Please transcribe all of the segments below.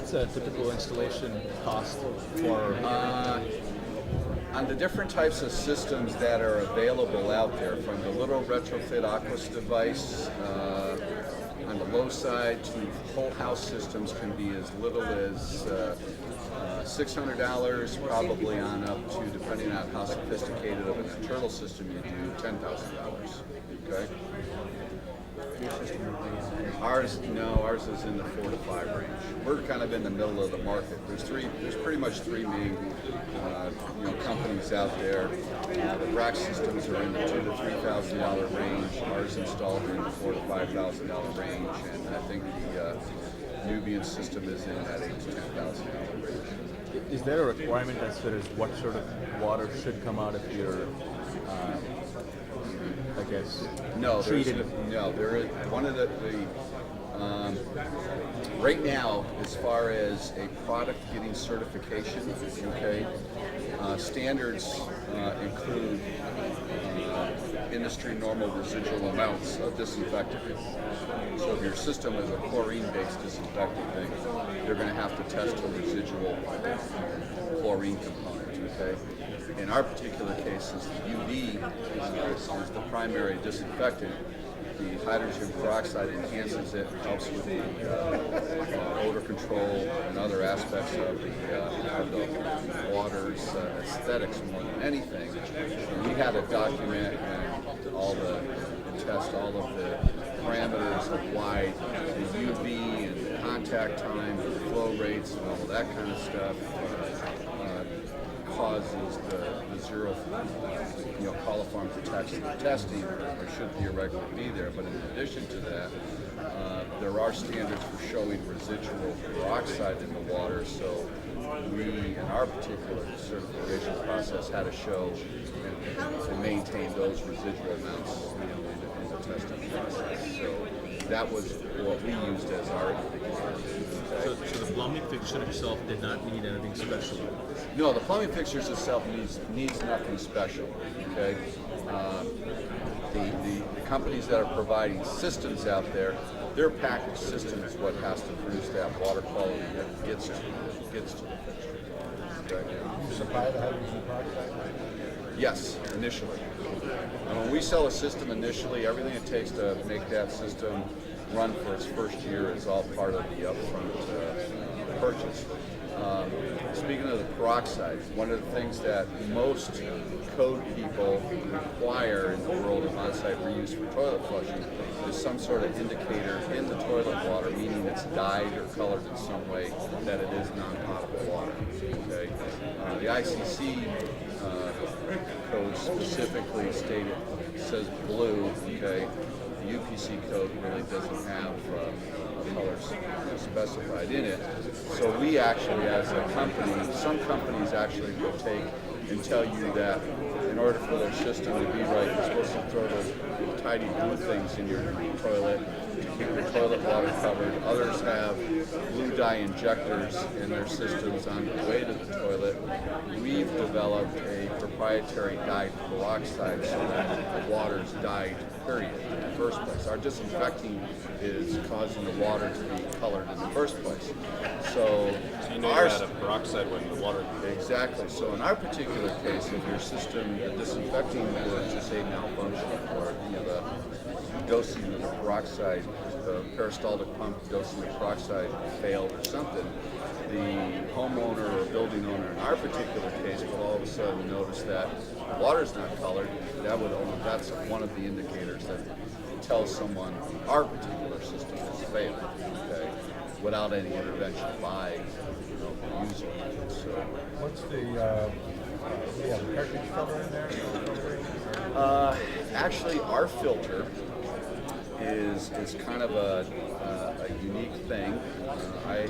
What's a typical installation cost for? On the different types of systems that are available out there, from the little retrofit Aquas device on the low side to whole house systems, can be as little as $600, probably on up to, depending on how sophisticated of an internal system you do, $10,000. Okay. Ours is in the 4 to 5 range. We're kind of in the middle of the market. There's pretty much three main companies out there. The rack systems are in the $2,000 to $3,000 range. Ours installed are in the $4,000 to $5,000 range, and I think the Nubian system is in that $8,000 to $10,000 range. Is there a requirement as far as what sort of water should come out if you're, I guess, treated? There is one of the right now, as far as a product getting certification, okay, standards include industry normal residual amounts of disinfectant. So if your system is a chlorine-based disinfectant thing, they're going to have to test a residual chlorine component, okay? In our particular case, since the UV is the primary disinfectant, the hydrogen peroxide enhances it, helps with the odor control and other aspects of the water's aesthetics more than anything. And we had to document and all the test all of the parameters of why the UV and the contact time and the flow rates and all of that kind of stuff causes the zero coliform testing, or should theoretically be there. But in addition to that, there are standards for showing residual peroxide in the water. So we, in our particular certification process, had to show and maintain those residual amounts in the testing process. So that was what we used as our indicator. So the plumbing fixture itself did not need anything special? No, the plumbing fixtures itself needs nothing special. Okay, the companies that are providing systems out there, their packaged system is what has to produce that water quality that gets to the fixture. Okay. You supply the hydrogen peroxide? Yes, initially. And when we sell a system initially, everything it takes to make that system run for its first year is all part of the upfront purchase. Speaking of the peroxide, one of the things that most code people require in the world of on-site reuse for toilet flushing is some sort of indicator in the toilet water, meaning it's dyed or colored in some way that it is non-potable water. Okay? The ICC code specifically says blue. Okay, the UPC code really doesn't have colors specified in it. So we actually, as a company, some companies actually will take and tell you that in order for their system to be right, you're supposed to throw those tiny blue things in your toilet to keep your toilet water covered. Others have blue dye injectors in their systems on the way to the toilet. We've developed a proprietary dyed peroxide so that the water is dyed, period, in the first place. Our disinfecting is causing the water to be colored in the first place. So you know you had a peroxide when the water... Exactly. So in our particular case, if your system, the disinfecting were to say malfunction, or the dosing of the peroxide, the peristaltic pump dosing of peroxide failed or something, the homeowner or building owner in our particular case will all of a sudden notice that the water's not colored. That's one of the indicators that tells someone our particular system has failed, okay, without any intervention by the user. So, what's the cartridge cover in there? Actually, our filter is kind of a unique thing. I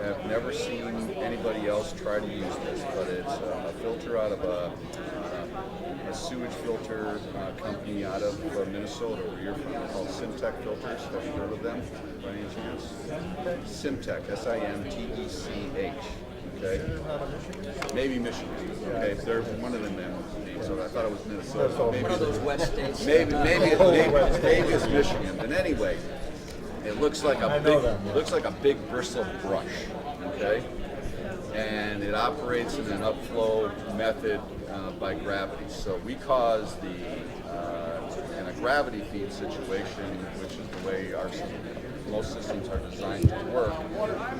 have never seen anybody else try to use this, but it's a filter out of a sewage filter company out of Minnesota, where you're from, called Simtech Filters. Have you heard of them by any chance? Simtech, S-I-M-T-E-C-H. Okay. Maybe Michigan. Okay, there's one of them then. So I thought it was Minnesota. Maybe One of those West states. maybe it's Michigan. But anyway, it looks like a big bristle brush. okay? And it operates in an upflow method by gravity. So we cause in a gravity feed situation, which is the way most systems are designed to work,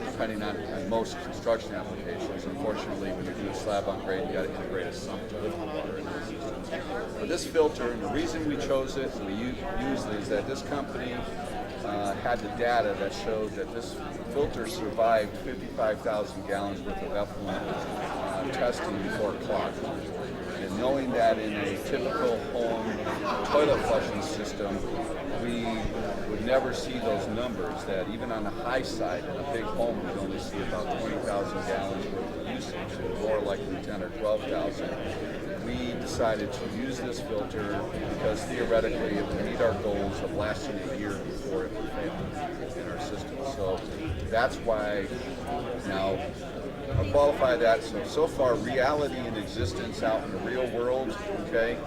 depending on most construction applications. Unfortunately, when you do a slab on grade, you got to integrate a sump to lift the water into the system. But this filter, and the reason we chose it and we used it, is that this company had the data that showed that this filter survived 55,000 gallons worth of effluent testing before it clogged. And knowing that in a typical home toilet flushing system, we would never see those numbers, that even on the high side, in a big home, we'd only see about 20,000 gallons worth of usage, and more likely 10 or 12,000. We decided to use this filter because theoretically it would meet our goals of lasting a year before it would fail in our system. So that's why now I'll qualify that. So far, reality and existence out in the real world, okay?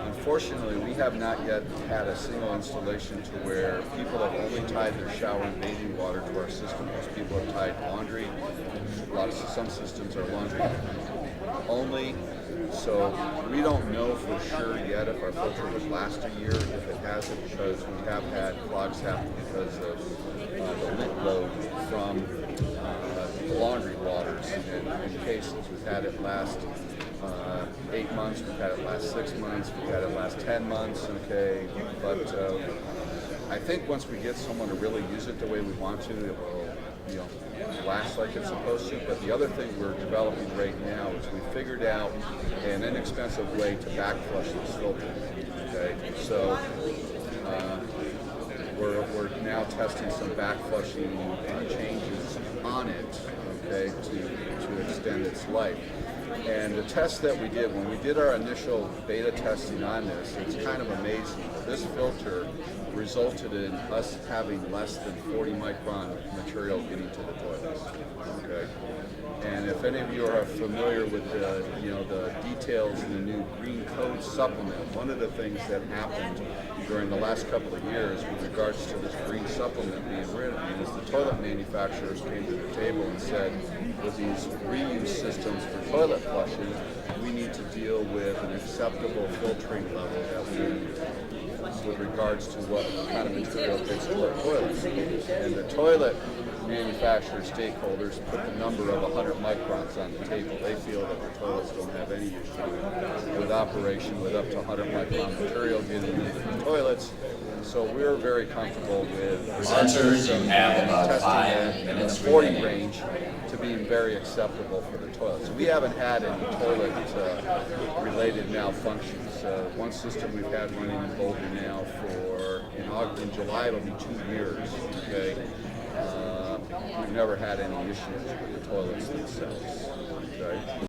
Unfortunately, we have not yet had a single installation to where people have only tied their shower and bathing water to our system. Most people have tied laundry. Some systems are laundry only. So we don't know for sure yet if our filter would last a year. If it hasn't, because we have had clogs happen because of the lint load from the laundry waters. And in cases, we've had it last 8 months, we've had it last 6 months, we've had it last 10 months, okay? But I think once we get someone to really use it the way we want to, it will, last like it's supposed to. But the other thing we're developing right now is we figured out an inexpensive way to back flush this filter, okay? So we're now testing some back flushing changes on it, okay, to extend its life. And the test that we did, when we did our initial beta testing on this, it's kind of amazing. This filter resulted in us having less than 40 micron material getting to the toilets. Okay. And if any of you are familiar with the details in the new Green Code supplement, one of the things that happened during the last couple of years with regards to this green supplement being written is the toilet manufacturers came to the table and said, with these reuse systems for toilet flushing, we need to deal with an acceptable filtering level that we need with regards to what kind of material gets to our toilets. And the toilet manufacturer stakeholders put the number of 100 microns on the table. They feel that the toilets don't have any issue with operation with up to 100 micron material getting into the toilets. So we're very comfortable with presenters. You have about 5 minutes 40 remaining. range to being very acceptable for the toilets. We haven't had any toilet related malfunctions. One system we've had running in Boulder now in July it'll be 2 years. Okay, we've never had any issues with the toilets themselves. Okay.